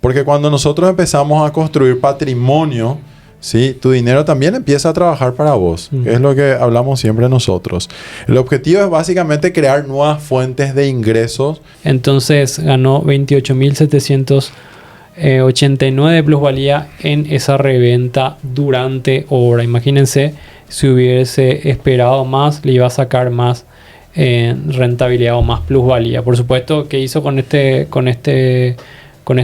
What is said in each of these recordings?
Porque cuando nosotros empezamos a construir patrimonio, ¿sí? Tu dinero también empieza a trabajar para vos, que es lo que hablamos siempre nosotros. El objetivo es básicamente crear nuevas fuentes de ingresos. Entonces ganó 28.789 de plusvalía en esa reventa durante hora. Imagínense, si hubiese esperado más, le iba a sacar más rentabilidad o más plusvalía. Por supuesto, ¿qué hizo con este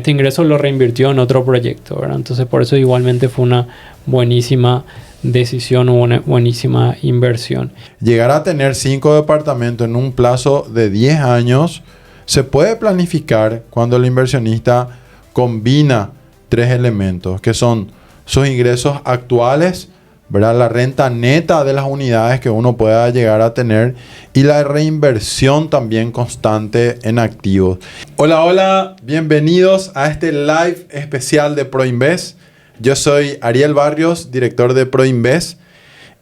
ingreso? Lo reinvirtió en otro proyecto, ¿verdad? Entonces, por eso igualmente fue una buenísima decisión o una buenísima inversión. Llegar a tener 5 departamentos en un plazo de 10 años se puede planificar cuando el inversionista combina 3 elementos, que son sus ingresos actuales, ¿verdad? La renta neta de las unidades que uno pueda llegar a tener y la reinversión también constante en activos. Hola, bienvenidos a este live especial de ProInvest. Yo soy Ariel Barrios, director de ProInvest,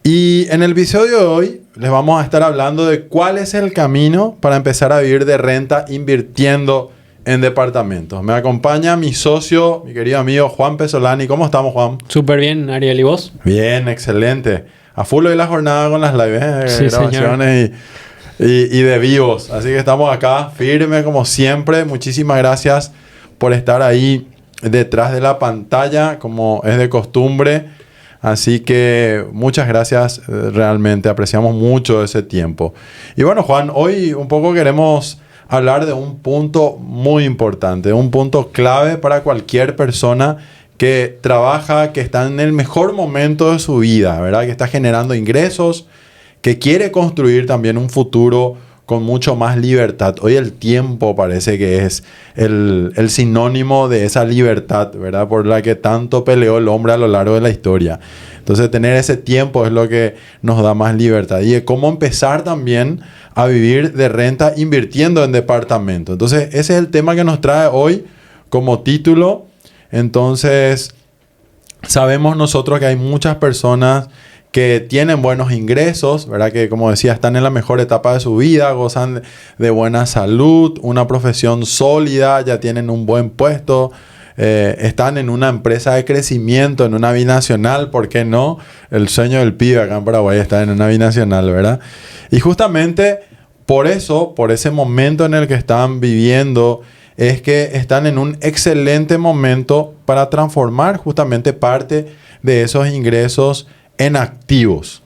y en el episodio de hoy les vamos a estar hablando de cuál es el camino para empezar a vivir de renta invirtiendo en departamentos. Me acompaña mi socio, mi querido amigo Juan Pesolani. ¿Cómo estamos, Juan? Súper bien, Ariel, ¿y vos? Bien, excelente. A full hoy la jornada con las lives, Sí, grabaciones y de vivos. Así que estamos acá firme como siempre. Muchísimas gracias por estar ahí detrás de la pantalla, como es de costumbre. Así que muchas gracias, realmente apreciamos mucho ese tiempo. Y bueno, Juan, hoy un poco queremos hablar de un punto muy importante, un punto clave para cualquier persona que trabaja, que está en el mejor momento de su vida, ¿verdad? Que está generando ingresos, que quiere construir también un futuro con mucho más libertad. Hoy el tiempo parece que es el sinónimo de esa libertad, ¿verdad? Por la que tanto peleó el hombre a lo largo de la historia. Entonces, tener ese tiempo es lo que nos da más libertad. Y de cómo empezar también a vivir de renta invirtiendo en departamento. Entonces, ese es el tema que nos trae hoy como título. Entonces, sabemos nosotros que hay muchas personas que tienen buenos ingresos, ¿verdad? Que, como decía, están en la mejor etapa de su vida, gozan de buena salud, una profesión sólida, ya tienen un buen puesto, están en una empresa de crecimiento, en una binacional, ¿por qué no? El sueño del pibe acá en Paraguay está en una binacional, ¿verdad? Y justamente por eso, por ese momento en el que están viviendo, es que están en un excelente momento para transformar justamente parte de esos ingresos en activos.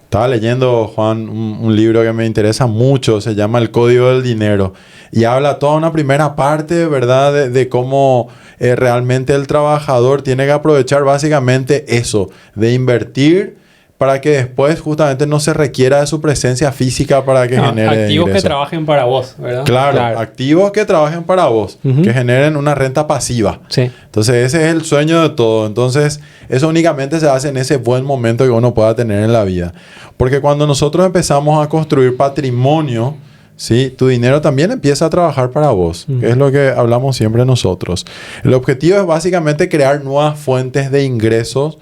Estaba leyendo, Juan, un libro que me interesa mucho, se llama El Código del Dinero, y habla toda una primera parte, ¿verdad?, de cómo realmente el trabajador tiene que aprovechar básicamente eso, de invertir para que después justamente no se requiera de su presencia física para que genere activos ingresos. que trabajen para vos, ¿verdad? Claro, activos que trabajen para vos, que generen una renta pasiva. Sí. Entonces ese es el sueño de todo. Entonces eso únicamente se hace en ese buen momento que uno pueda tener en la vida. Porque cuando nosotros empezamos a construir patrimonio, ¿sí? Tu dinero también empieza a trabajar para vos, que es lo que hablamos siempre nosotros. El objetivo es básicamente crear nuevas fuentes de ingresos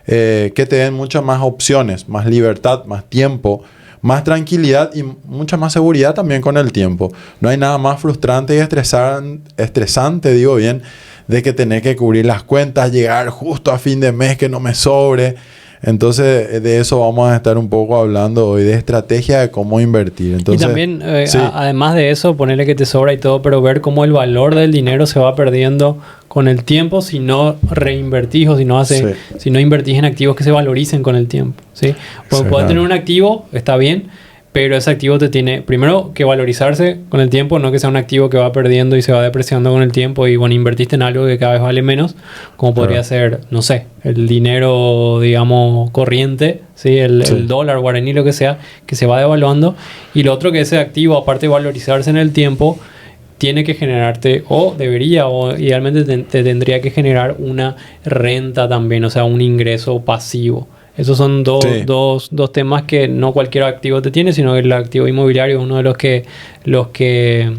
que te den muchas más opciones, más libertad, más tiempo, más tranquilidad y mucha más seguridad también con el tiempo. No hay nada más frustrante y estresante, digo bien, de que tenés que cubrir las cuentas, llegar justo a fin de mes, que no me sobre. Entonces, de eso vamos a estar un poco hablando hoy, de estrategia de cómo invertir. Entonces, y también, sí. Además de eso, ponerle que te sobra y todo, pero ver cómo el valor del dinero se va perdiendo con el tiempo si no reinvertís o si no invertís en activos que se valoricen con el tiempo, ¿sí? Porque puedes tener un activo, está bien, pero ese activo te tiene primero que valorizarse con el tiempo, no que sea un activo que va perdiendo y se va depreciando con el tiempo y bueno, invertiste en algo que cada vez vale menos, como podría ser, no sé, el dinero, digamos, corriente, ¿sí? El dólar, guaraní, lo que sea, que se va devaluando. Y lo otro que ese activo, aparte de valorizarse en el tiempo, tiene que generarte, o debería, o idealmente te tendría que generar una renta también, o sea, un ingreso pasivo. Esos son dos temas que no cualquier activo te tiene, sino que el activo inmobiliario es uno de los que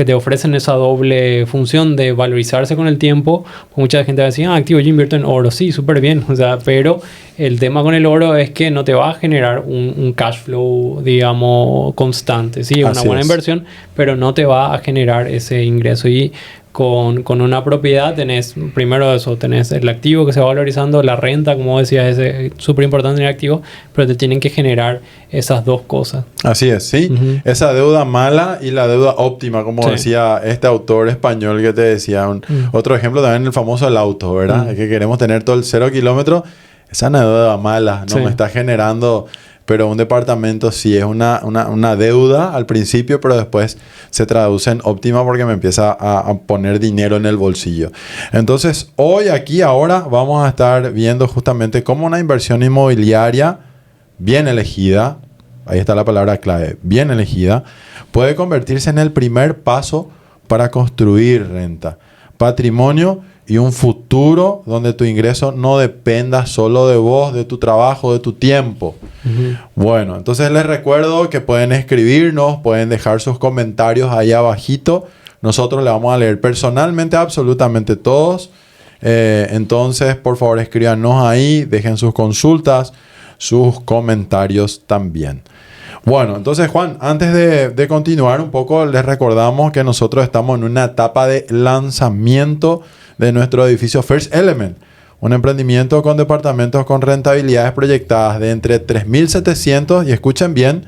te ofrecen esa doble función de valorizarse con el tiempo. Mucha gente va a decir, activo, yo invierto en oro. Sí, súper bien. O sea, pero el tema con el oro es que no te va a generar un cash flow, digamos, constante. Sí, una buena inversión, pero no te va a generar ese ingreso. Y con una propiedad tenés, primero eso, tenés el activo que se va valorizando, la renta, como decías, es súper importante tener activo, pero te tienen que generar esas dos cosas. Así es, sí. Esa deuda mala y la deuda óptima, como decía este autor español que te decía. Otro ejemplo también el famoso el auto, ¿verdad? Es que queremos tener todo el 0 kilómetros. Esa es una deuda mala, no me está generando... Pero un departamento sí es una deuda al principio, pero después se traduce en óptima porque me empieza a poner dinero en el bolsillo. Entonces, hoy, aquí, ahora, vamos a estar viendo justamente cómo una inversión inmobiliaria bien elegida, ahí está la palabra clave, bien elegida, puede convertirse en el primer paso para construir renta, patrimonio y un futuro donde tu ingreso no dependa solo de vos, de tu trabajo, de tu tiempo. Bueno, entonces les recuerdo que pueden escribirnos, pueden dejar sus comentarios ahí abajito. Nosotros le vamos a leer personalmente absolutamente todos. Entonces, por favor, escríbanos ahí, dejen sus consultas, sus comentarios también. Bueno, entonces Juan, antes de continuar un poco, les recordamos que nosotros estamos en una etapa de lanzamiento de nuestro edificio First Element, un emprendimiento con departamentos con rentabilidades proyectadas de entre $3,700 y escuchen bien,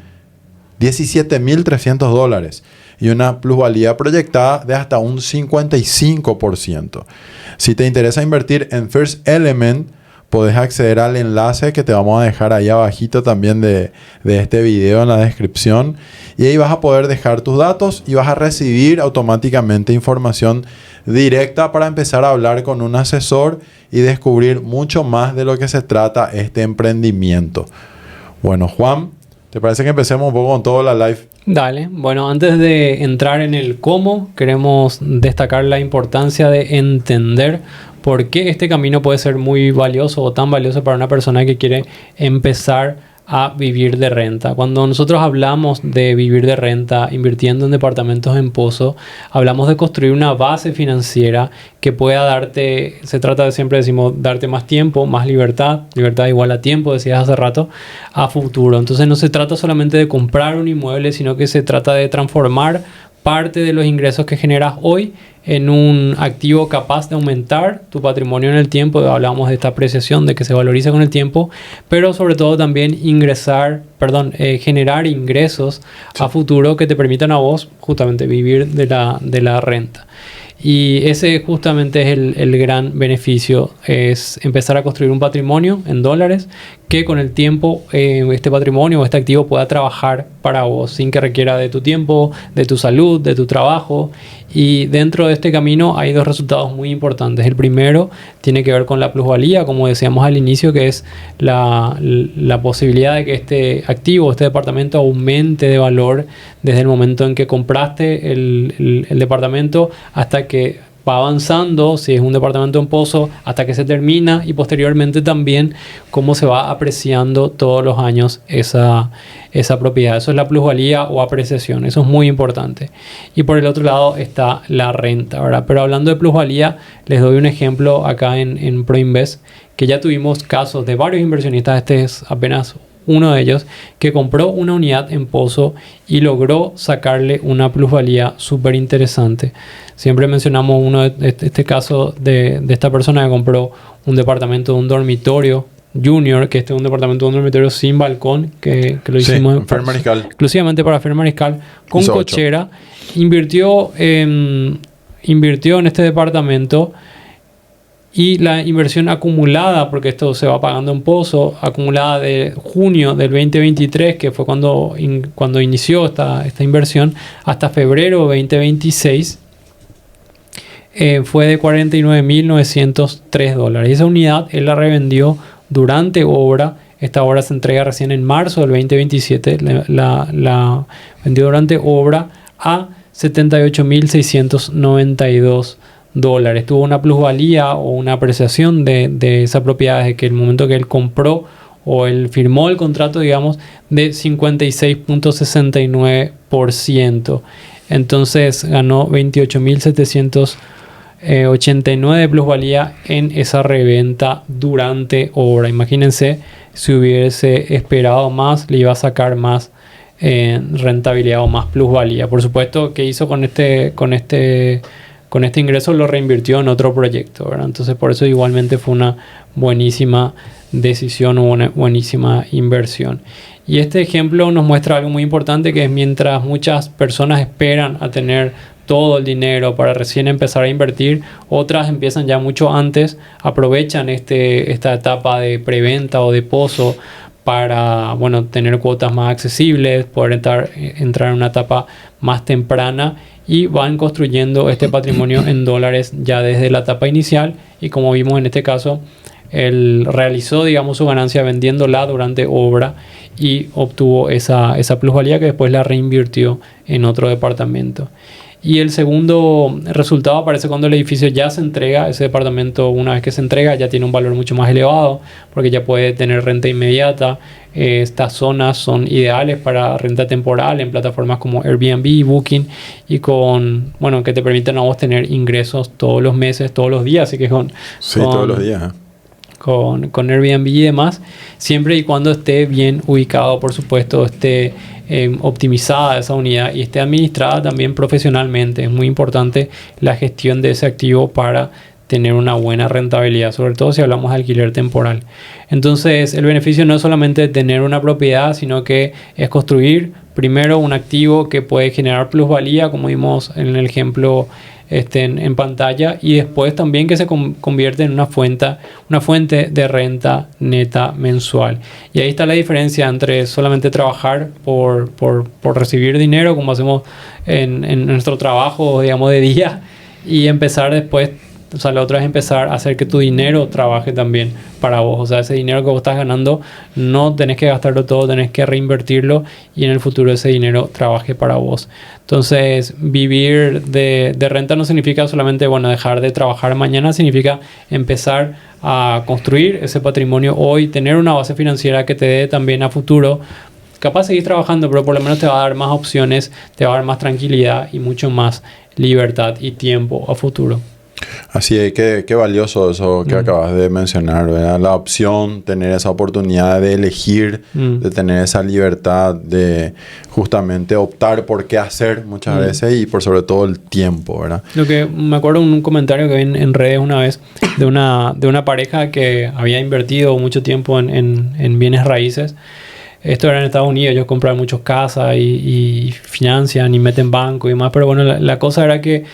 $17,300 y una plusvalía proyectada de hasta un 55%. Si te interesa invertir en First Element, podés acceder al enlace que te vamos a dejar ahí abajito también de este video en la descripción. Y ahí vas a poder dejar tus datos y vas a recibir automáticamente información directa para empezar a hablar con un asesor y descubrir mucho más de lo que se trata este emprendimiento. Bueno, Juan, ¿te parece que empecemos un poco con todo la live? Dale. Bueno, antes de entrar en el cómo, queremos destacar la importancia de entender por qué este camino puede ser muy valioso o tan valioso para una persona que quiere empezar a vivir de renta. Cuando nosotros hablamos de vivir de renta, invirtiendo en departamentos en Pozo, hablamos de construir una base financiera que pueda darte, se trata de, siempre decimos, darte más tiempo, más libertad igual a tiempo, decías hace rato, a futuro. Entonces no se trata solamente de comprar un inmueble, sino que se trata de transformar parte de los ingresos que generas hoy en un activo capaz de aumentar tu patrimonio en el tiempo. Hablamos de esta apreciación, de que se valoriza con el tiempo, pero sobre todo también generar ingresos a futuro que te permitan a vos justamente vivir de la renta. Y ese justamente es el gran beneficio, es empezar a construir un patrimonio en dólares que con el tiempo este patrimonio o este activo pueda trabajar para vos sin que requiera de tu tiempo, de tu salud, de tu trabajo. Y dentro de este camino hay dos resultados muy importantes. El primero tiene que ver con la plusvalía, como decíamos al inicio, que es la posibilidad de que este activo, este departamento aumente de valor desde el momento en que compraste el departamento hasta que va avanzando, si es un departamento en Pozo, hasta que se termina, y posteriormente también cómo se va apreciando todos los años esa propiedad. Eso es la plusvalía o apreciación, eso es muy importante. Y por el otro lado está la renta, ¿verdad? Pero hablando de plusvalía, les doy un ejemplo acá en ProInvest, que ya tuvimos casos de varios inversionistas, este es apenas uno de ellos, que compró una unidad en Pozo y logró sacarle una plusvalía súper interesante. Siempre mencionamos este caso de esta persona que compró un departamento de un dormitorio junior, que este es un departamento de un dormitorio sin balcón, que lo hicimos exclusivamente para Fer Mariscal, con cochera. Invirtió en este departamento. Y la inversión acumulada, porque esto se va pagando en Pozo, acumulada de junio del 2023, que fue cuando inició esta inversión, hasta febrero 2026, fue de $49,903. Y esa unidad él la revendió durante obra. Esta obra se entrega recién en marzo del 2027. La vendió durante obra a $78,692. Tuvo una plusvalía o una apreciación de esa propiedad desde que el momento que él compró o él firmó el contrato, digamos, de 56.69%. Entonces ganó 28.789 de plusvalía en esa reventa durante obra. Imagínense, si hubiese esperado más, le iba a sacar más rentabilidad o más plusvalía. Por supuesto, ¿qué hizo con con este ingreso lo reinvirtió en otro proyecto, ¿verdad? Entonces por eso igualmente fue una buenísima decisión o una buenísima inversión. Y este ejemplo nos muestra algo muy importante, que es mientras muchas personas esperan a tener todo el dinero para recién empezar a invertir, otras empiezan ya mucho antes, aprovechan esta etapa de preventa o de pozo para, bueno, tener cuotas más accesibles, poder entrar en una etapa más temprana, y van construyendo este patrimonio en dólares ya desde la etapa inicial. Y como vimos en este caso, él realizó, digamos, su ganancia vendiéndola durante obra y obtuvo esa plusvalía que después la reinvirtió en otro departamento. Y el segundo resultado aparece cuando el edificio ya se entrega. Ese departamento, una vez que se entrega, ya tiene un valor mucho más elevado porque ya puede tener renta inmediata. Estas zonas son ideales para renta temporal en plataformas como Airbnb, Booking, y que te permiten a vos tener ingresos todos los meses, todos los días. Así que todos los días. Con Airbnb y demás, siempre y cuando esté bien ubicado, por supuesto, esté optimizada esa unidad y esté administrada también profesionalmente. Es muy importante la gestión de ese activo para tener una buena rentabilidad, sobre todo si hablamos de alquiler temporal. Entonces, el beneficio no es solamente tener una propiedad, sino que es construir primero un activo que puede generar plusvalía, como vimos en el ejemplo en pantalla, y después también que se convierte en una fuente de renta neta mensual. Y ahí está la diferencia entre solamente trabajar por recibir dinero, como hacemos en nuestro trabajo, digamos, de día, y empezar después. O sea, la otra es empezar a hacer que tu dinero trabaje también para vos. O sea, ese dinero que vos estás ganando, no tenés que gastarlo todo, tenés que reinvertirlo, y en el futuro ese dinero trabaje para vos. Entonces, vivir de renta no significa solamente, dejar de trabajar mañana, significa empezar a construir ese patrimonio hoy, tener una base financiera que te dé también a futuro. Capaz seguir trabajando, pero por lo menos te va a dar más opciones, te va a dar más tranquilidad y mucho más libertad y tiempo a futuro. Así es, qué valioso eso que acabas de mencionar, ¿verdad? La opción, tener esa oportunidad de elegir, de tener esa libertad de justamente optar por qué hacer muchas veces, y por sobre todo el tiempo, ¿verdad? Lo que me acuerdo un comentario que vi en redes una vez de una pareja que había invertido mucho tiempo en bienes raíces. Esto era en Estados Unidos, ellos compraron muchas casas y financian y meten banco y demás, pero bueno, la cosa era que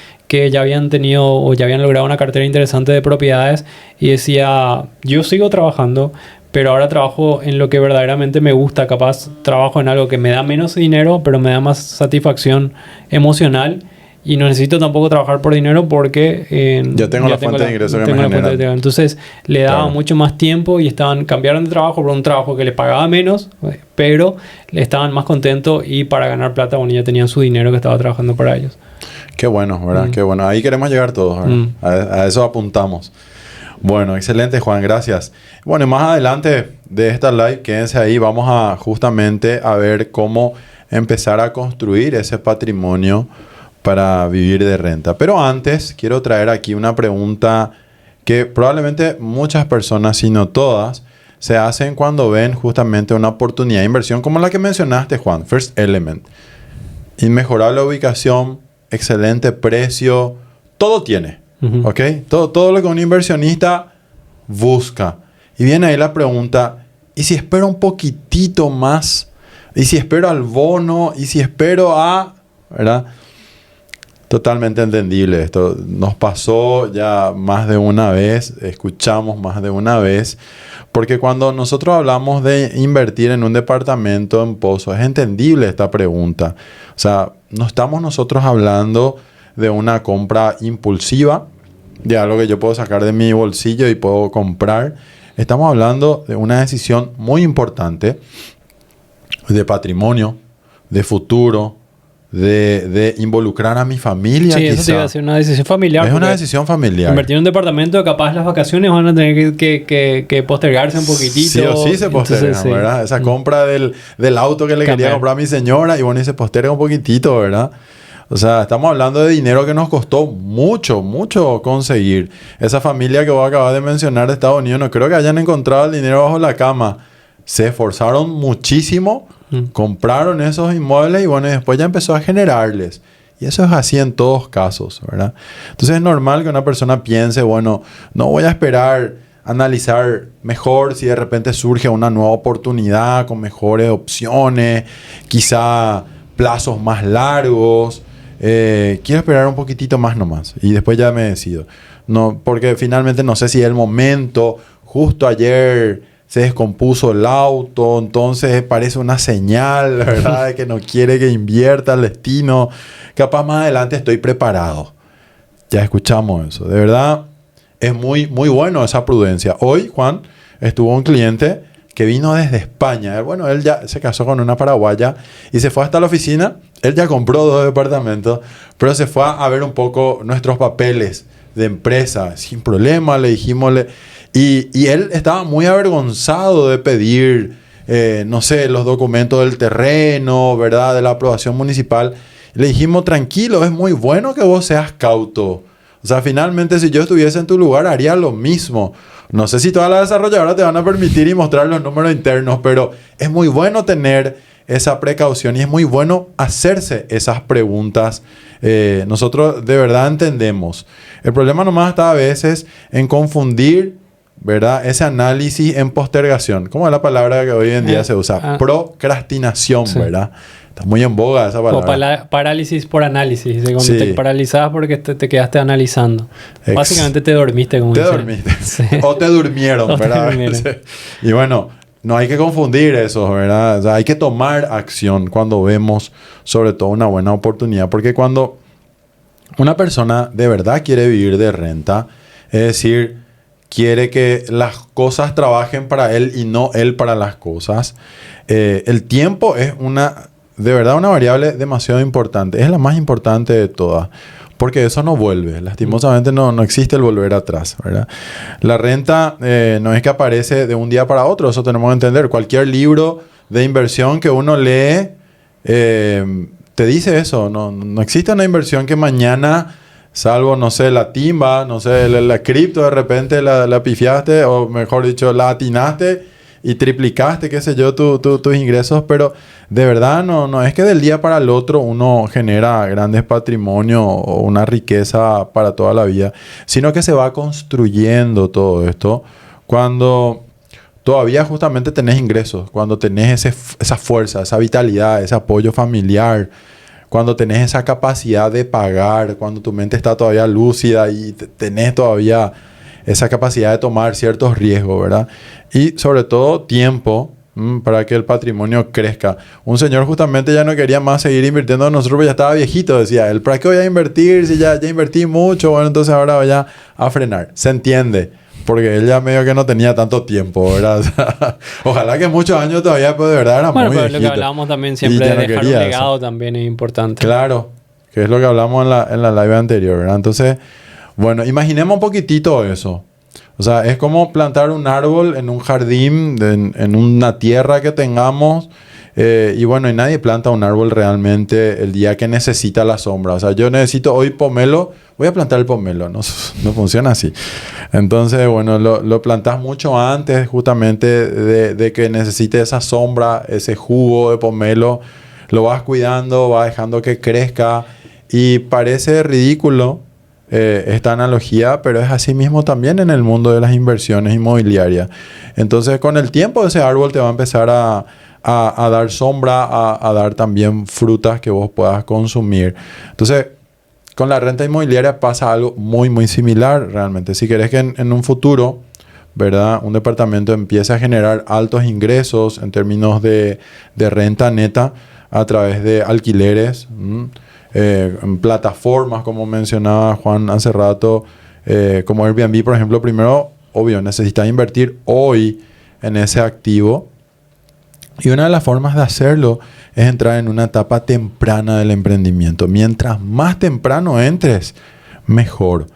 ya habían tenido o ya habían logrado una cartera interesante de propiedades, y decía, yo sigo trabajando, pero ahora trabajo en lo que verdaderamente me gusta. Capaz trabajo en algo que me da menos dinero, pero me da más satisfacción emocional, y no necesito tampoco trabajar por dinero porque yo tengo la fuente de ingreso que me genera. Entonces le daba mucho más tiempo, y cambiaron de trabajo por un trabajo que le pagaba menos, pero estaban más contentos, y para ganar plata, ya tenían su dinero que estaba trabajando para ellos. Qué bueno, ¿verdad? Qué bueno. Ahí queremos llegar todos, ¿verdad? A eso apuntamos. Bueno, excelente, Juan. Gracias. Bueno, y más adelante de esta live, quédense ahí. Vamos a justamente a ver cómo empezar a construir ese patrimonio para vivir de renta. Pero antes, quiero traer aquí una pregunta que probablemente muchas personas, si no todas, se hacen cuando ven justamente una oportunidad de inversión como la que mencionaste, Juan, First Element. Inmejorable ubicación, excelente precio, todo tiene, ¿ok? Todo lo que un inversionista busca. Y viene ahí la pregunta, ¿y si espero un poquitito más? ¿Y si espero al bono? ¿Y si espero a...? ¿Verdad? Totalmente entendible. Esto nos pasó ya más de una vez, escuchamos más de una vez, porque cuando nosotros hablamos de invertir en un departamento en Pozo, es entendible esta pregunta. O sea, no estamos nosotros hablando de una compra impulsiva, de algo que yo puedo sacar de mi bolsillo y puedo comprar. Estamos hablando de una decisión muy importante de patrimonio, de futuro, de involucrar a mi familia. Sí, eso te iba a decir, una decisión familiar. Es una decisión familiar. Invertir en un departamento, capaz las vacaciones van a tener que postergarse un poquitito. Sí o sí se postergan, entonces, ¿verdad? Esa compra del auto que le quería comprar a mi señora, y bueno, y se posterga un poquitito, ¿verdad? O sea, estamos hablando de dinero que nos costó mucho conseguir. Esa familia que vos acabas de mencionar de Estados Unidos, no creo que hayan encontrado el dinero bajo la cama. Se esforzaron muchísimo, compraron esos inmuebles, y bueno, y después ya empezó a generarles. Y eso es así en todos casos, ¿verdad? Entonces es normal que una persona piense, bueno, no voy a esperar analizar mejor si de repente surge una nueva oportunidad con mejores opciones, quizá plazos más largos. Quiero esperar un poquitito más nomás y después ya me decido. No, porque finalmente no sé si es el momento. Justo ayer se descompuso el auto, entonces parece una señal, ¿verdad? De que no quiere que invierta el destino. Capaz más adelante estoy preparado. Ya escuchamos eso. De verdad, es muy, muy bueno esa prudencia. Hoy, Juan, estuvo un cliente que vino desde España. Bueno, él ya se casó con una paraguaya y se fue hasta la oficina. Él ya compró 2 departamentos, pero se fue a ver un poco nuestros papeles de empresa. Sin problema, le dijimos... Y él estaba muy avergonzado de pedir, no sé, los documentos del terreno, ¿verdad? De la aprobación municipal. Le dijimos, tranquilo, es muy bueno que vos seas cauto. O sea, finalmente, si yo estuviese en tu lugar, haría lo mismo. No sé si todas las desarrolladoras te van a permitir y mostrar los números internos, pero es muy bueno tener esa precaución y es muy bueno hacerse esas preguntas. Nosotros de verdad entendemos. El problema nomás está a veces en confundir, ¿verdad? Ese análisis en postergación. ¿Cómo es la palabra que hoy en día se usa? Procrastinación, sí. ¿Verdad? Está muy en boga esa palabra. O parálisis por análisis. Cuando sí. Te paralizabas porque te quedaste analizando. Básicamente te dormiste. Como te dormiste. Sí. O te durmieron, ¿verdad? Y bueno, no hay que confundir eso, ¿verdad? O sea, hay que tomar acción cuando vemos sobre todo una buena oportunidad. Porque cuando una persona de verdad quiere vivir de renta, es decir, quiere que las cosas trabajen para él y no él para las cosas. El tiempo es de verdad una variable demasiado importante. Es la más importante de todas. Porque eso no vuelve. Lastimosamente no existe el volver atrás, ¿verdad? La renta no es que aparece de un día para otro. Eso tenemos que entender. Cualquier libro de inversión que uno lee te dice eso. No existe una inversión que mañana... Salvo, no sé, la timba, no sé, la cripto de repente la pifiaste, o mejor dicho, la atinaste y triplicaste, qué sé yo, tus ingresos. Pero de verdad no es que del día para el otro uno genera grandes patrimonios o una riqueza para toda la vida, sino que se va construyendo todo esto cuando todavía justamente tenés ingresos, cuando tenés esa fuerza, esa vitalidad, ese apoyo familiar, cuando tenés esa capacidad de pagar, cuando tu mente está todavía lúcida y tenés todavía esa capacidad de tomar ciertos riesgos, ¿verdad? Y sobre todo tiempo para que el patrimonio crezca. Un señor justamente ya no quería más seguir invirtiendo en nosotros, porque ya estaba viejito, decía él, ¿para qué voy a invertir si ya invertí mucho? Bueno, entonces ahora voy a frenar. Se entiende. Porque él ya medio que no tenía tanto tiempo, ¿verdad? O sea, ojalá que muchos años todavía, pues de verdad era muy viejito. Bueno, pero lo que hablábamos también siempre de dejar un legado eso. También es importante. Claro, que es lo que hablamos en la live anterior, ¿verdad? Entonces, bueno, imaginemos un poquitito eso. O sea, es como plantar un árbol en un jardín, en una tierra que tengamos. Y bueno, y nadie planta un árbol realmente el día que necesita la sombra. O sea, yo necesito hoy pomelo, voy a plantar el pomelo. No funciona así. Entonces, bueno, lo plantás mucho antes justamente de que necesite esa sombra, ese jugo de pomelo. Lo vas cuidando, vas dejando que crezca. Y parece ridículo esta analogía, pero es así mismo también en el mundo de las inversiones inmobiliarias. Entonces, con el tiempo ese árbol te va a empezar a dar sombra, a dar también frutas que vos puedas consumir. Entonces, con la renta inmobiliaria pasa algo muy, muy similar realmente. Si querés que en un futuro, ¿verdad?, un departamento empiece a generar altos ingresos en términos de renta neta a través de alquileres, en plataformas, como mencionaba Juan hace rato, como Airbnb, por ejemplo, primero, obvio, necesitas invertir hoy en ese activo. Y una de las formas de hacerlo es entrar en una etapa temprana del emprendimiento. Mientras más temprano entres, mejor.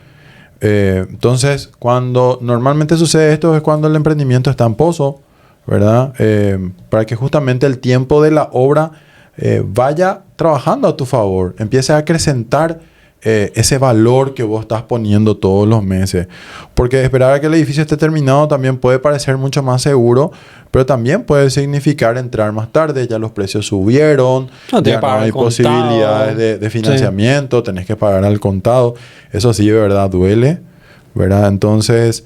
Entonces, cuando normalmente sucede esto es cuando el emprendimiento está en pozo, ¿verdad? Para que justamente el tiempo de la obra vaya trabajando a tu favor. Empiece a acrecentar ese valor que vos estás poniendo todos los meses. Porque esperar a que el edificio esté terminado también puede parecer mucho más seguro, pero también puede significar entrar más tarde, ya los precios subieron, ya no hay posibilidades de financiamiento, tenés que pagar al contado. Eso sí, de verdad, duele, ¿verdad? Entonces,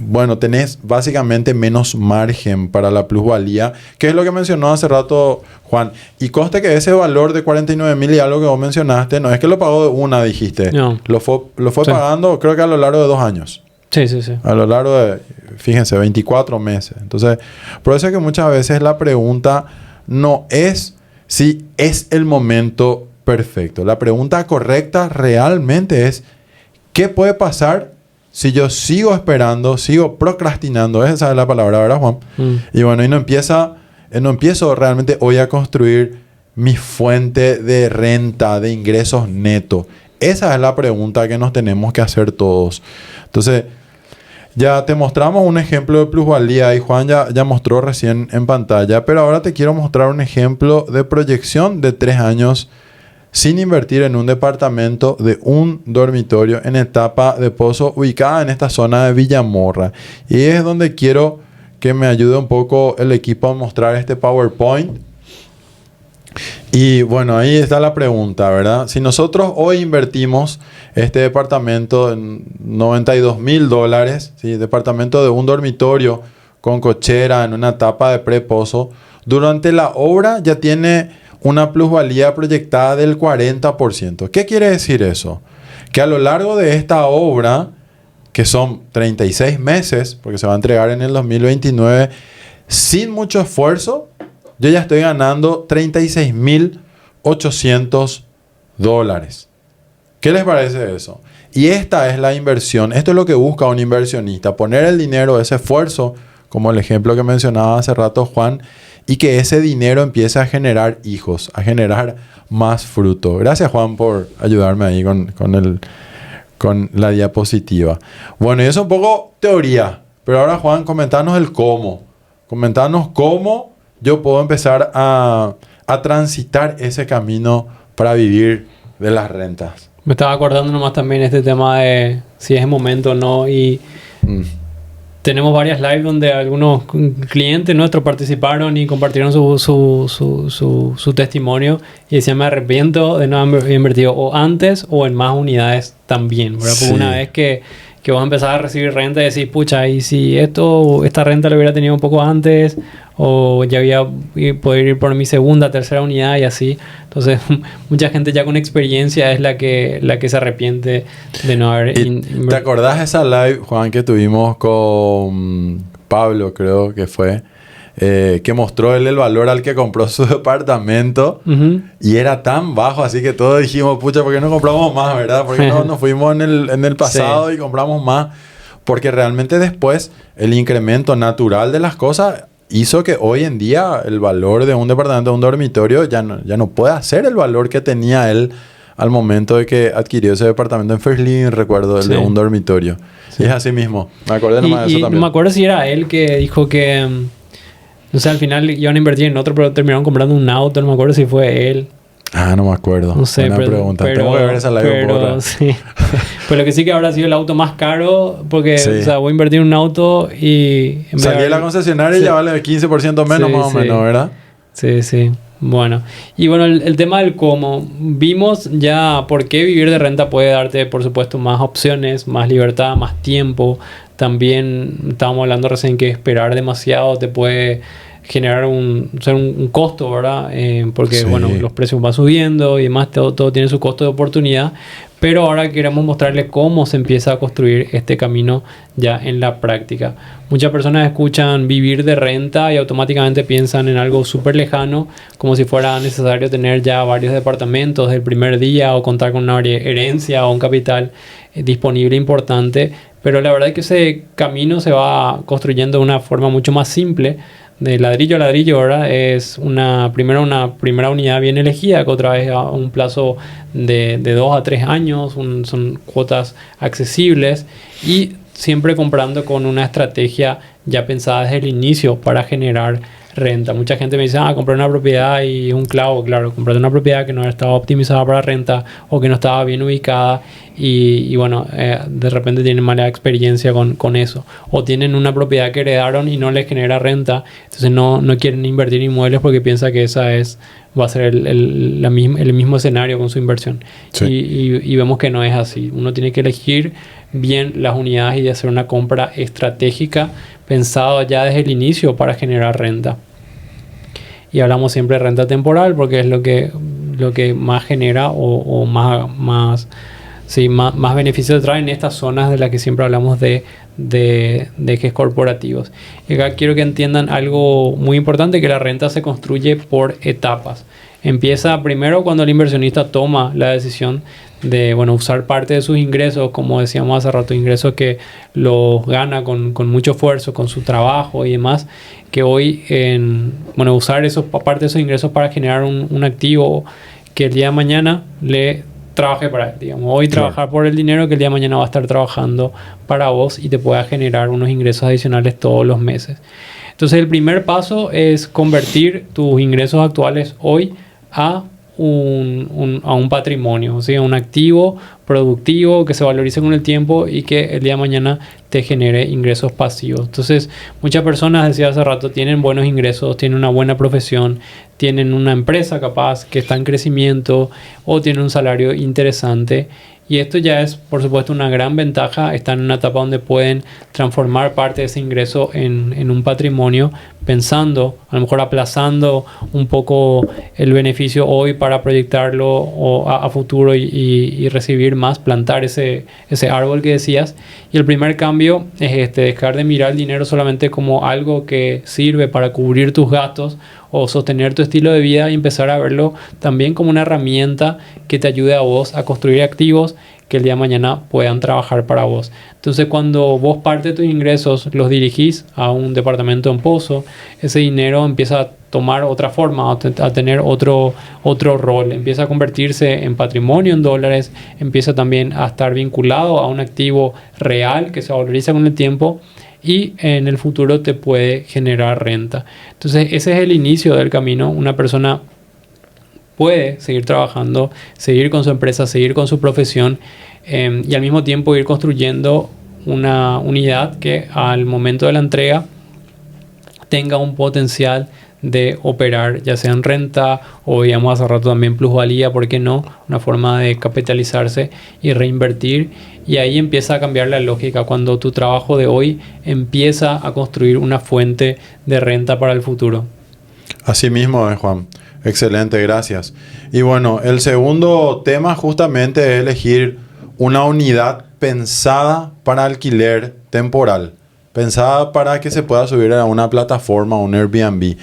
bueno, tenés básicamente menos margen para la plusvalía, que es lo que mencionó hace rato Juan. Y conste que ese valor de 49.000 y algo que vos mencionaste, no es que lo pagó de una, dijiste. No. Lo fue pagando, creo que a lo largo de 2 años. Sí. A lo largo de, fíjense, 24 meses. Entonces, por eso es que muchas veces la pregunta no es si es el momento perfecto. La pregunta correcta realmente es, ¿qué puede pasar si yo sigo esperando, sigo procrastinando? Esa es la palabra, ¿verdad, Juan? Y bueno, y no empiezo realmente hoy a construir mi fuente de renta, de ingresos netos. Esa es la pregunta que nos tenemos que hacer todos. Entonces, ya te mostramos un ejemplo de plusvalía y Juan ya mostró recién en pantalla, pero ahora te quiero mostrar un ejemplo de proyección de 3 años sin invertir en un departamento de un dormitorio en etapa de pozo ubicada en esta zona de Villamorra. Y es donde quiero que me ayude un poco el equipo a mostrar este PowerPoint. Y bueno, ahí está la pregunta, ¿verdad? Si nosotros hoy invertimos este departamento en $92,000, ¿sí? Departamento de un dormitorio con cochera en una etapa de prepozo, durante la obra ya tiene una plusvalía proyectada del 40%. ¿Qué quiere decir eso? Que a lo largo de esta obra, que son 36 meses, porque se va a entregar en el 2029, sin mucho esfuerzo, yo ya estoy ganando $36,800. ¿Qué les parece eso? Y esta es la inversión. Esto es lo que busca un inversionista. Poner el dinero, ese esfuerzo, como el ejemplo que mencionaba hace rato Juan, y que ese dinero empiece a generar hijos, a generar más fruto. Gracias, Juan, por ayudarme ahí con la diapositiva. Bueno, y eso es un poco teoría. Pero ahora, Juan, comentanos el cómo. Comentanos cómo yo puedo empezar a transitar ese camino para vivir de las rentas. Me estaba acordando nomás también este tema de si es el momento o no. Y tenemos varias lives donde algunos clientes nuestros participaron y compartieron su testimonio y decían, me arrepiento de no haber invertido o antes o en más unidades también, ¿verdad? Porque una vez que vos empezás a recibir renta y decís, pucha, y si esta renta la hubiera tenido un poco antes, o ya había poder ir por mi segunda, tercera unidad y así. Entonces, mucha gente ya con experiencia es la que se arrepiente de no haber invertido. ¿Te acordás de esa live, Juan, que tuvimos con Pablo, creo que fue? Que mostró él el valor al que compró su departamento y era tan bajo, así que todos dijimos, pucha, ¿por qué no compramos más, verdad? Porque no nos fuimos en el pasado y compramos más, porque realmente después el incremento natural de las cosas hizo que hoy en día el valor de un departamento, de un dormitorio, ya no puede ser el valor que tenía él al momento de que adquirió ese departamento en First Living, recuerdo, el de un dormitorio. Sí. Y es así mismo, me acordé nomás de eso también. No me acuerdo si era él que dijo que o sea, al final iban a invertir en otro, pero terminaron comprando un auto. No me acuerdo si fue él. No me acuerdo. No sé, buena pregunta. Tengo que ver esa live por otra. Sí. Pues lo que sí que habrá sido el auto más caro, porque o sea, voy a invertir en un auto y... Salí de la concesionaria y ya vale 15% menos más o menos, ¿verdad? Sí. Bueno. Y bueno, el tema del cómo. Vimos ya por qué vivir de renta puede darte, por supuesto, más opciones, más libertad, más tiempo. También estábamos hablando recién que esperar demasiado te puede generar un costo, ¿verdad? Porque, bueno, los precios van subiendo y demás, todo tiene su costo de oportunidad. Pero ahora queremos mostrarles cómo se empieza a construir este camino ya en la práctica. Muchas personas escuchan vivir de renta y automáticamente piensan en algo súper lejano, como si fuera necesario tener ya varios departamentos del primer día o contar con una herencia o un capital disponible importante. Pero la verdad es que ese camino se va construyendo de una forma mucho más simple, de ladrillo a ladrillo, ¿verdad? Es una primera unidad bien elegida, que otra vez a un plazo de 2 a 3 años, son cuotas accesibles y siempre comprando con una estrategia ya pensada desde el inicio para generar renta. Mucha gente me dice, compré una propiedad y es un clavo. Claro, compré una propiedad que no estaba optimizada para renta o que no estaba bien ubicada y bueno, de repente tienen mala experiencia con eso. O tienen una propiedad que heredaron y no les genera renta, entonces no quieren invertir en inmuebles porque piensan que va a ser el mismo escenario con su inversión. Sí. Y vemos que no es así. Uno tiene que elegir bien las unidades y hacer una compra estratégica pensado ya desde el inicio para generar renta. Y hablamos siempre de renta temporal porque es lo que más genera o más beneficios trae en estas zonas de las que siempre hablamos de ejes corporativos. Y acá quiero que entiendan algo muy importante, que la renta se construye por etapas. Empieza primero cuando el inversionista toma la decisión de usar parte de sus ingresos, como decíamos hace rato, ingresos que los gana con mucho esfuerzo, con su trabajo y demás, que hoy usar parte de esos ingresos para generar un activo que el día de mañana le trabaje para él, digamos. Hoy trabajar por el dinero que el día de mañana va a estar trabajando para vos y te pueda generar unos ingresos adicionales todos los meses. Entonces el primer paso es convertir tus ingresos actuales hoy a un patrimonio, o sea, un activo productivo que se valorice con el tiempo y que el día de mañana te genere ingresos pasivos. Entonces, muchas personas, decía hace rato, tienen buenos ingresos, tienen una buena profesión, tienen una empresa capaz que está en crecimiento o tienen un salario interesante. Y esto ya es, por supuesto, una gran ventaja. Están en una etapa donde pueden transformar parte de ese ingreso en un patrimonio, pensando, a lo mejor aplazando un poco el beneficio hoy para proyectarlo a futuro y recibir más, plantar ese árbol que decías. Y el primer cambio es dejar de mirar el dinero solamente como algo que sirve para cubrir tus gastos o sostener tu estilo de vida y empezar a verlo también como una herramienta que te ayude a vos a construir activos que el día de mañana puedan trabajar para vos. Entonces, cuando vos parte de tus ingresos los dirigís a un departamento en Pozo, ese dinero empieza a tomar otra forma, a tener otro rol, empieza a convertirse en patrimonio en dólares, empieza también a estar vinculado a un activo real que se valoriza con el tiempo y en el futuro te puede generar renta. Entonces, ese es el inicio del camino. Una persona puede seguir trabajando, seguir con su empresa, seguir con su profesión y al mismo tiempo ir construyendo una unidad que al momento de la entrega tenga un potencial de operar, ya sea en renta o, digamos, hace rato también plusvalía, ¿por qué no? Una forma de capitalizarse y reinvertir. Y ahí empieza a cambiar la lógica cuando tu trabajo de hoy empieza a construir una fuente de renta para el futuro. Así mismo, Juan. Excelente, gracias. Y bueno, el segundo tema justamente es elegir una unidad pensada para alquiler temporal, pensada para que se pueda subir a una plataforma, un Airbnb.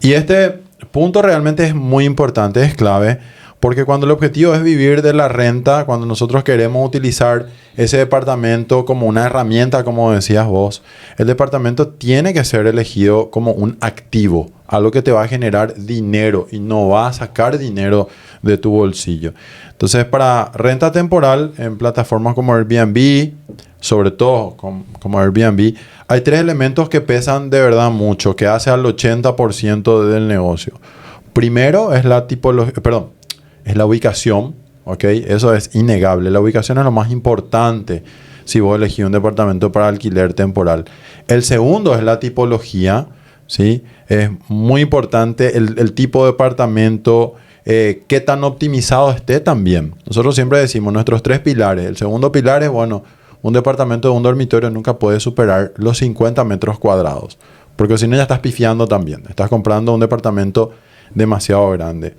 Y este punto realmente es muy importante, es clave, porque cuando el objetivo es vivir de la renta, cuando nosotros queremos utilizar ese departamento como una herramienta, como decías vos, el departamento tiene que ser elegido como un activo, algo que te va a generar dinero y no va a sacar dinero de tu bolsillo. Entonces, para renta temporal en plataformas como Airbnb, sobre todo como Airbnb, hay tres elementos que pesan de verdad mucho, que hace al 80% del negocio. Primero es la ubicación, ¿ok? Eso es innegable. La ubicación es lo más importante si vos elegís un departamento para alquiler temporal. El segundo es la tipología, ¿sí? Es muy importante el tipo de departamento, qué tan optimizado esté también. Nosotros siempre decimos nuestros tres pilares. El segundo pilar es, un departamento de un dormitorio nunca puede superar los 50 metros cuadrados, porque si no ya estás pifiando también. Estás comprando un departamento demasiado grande.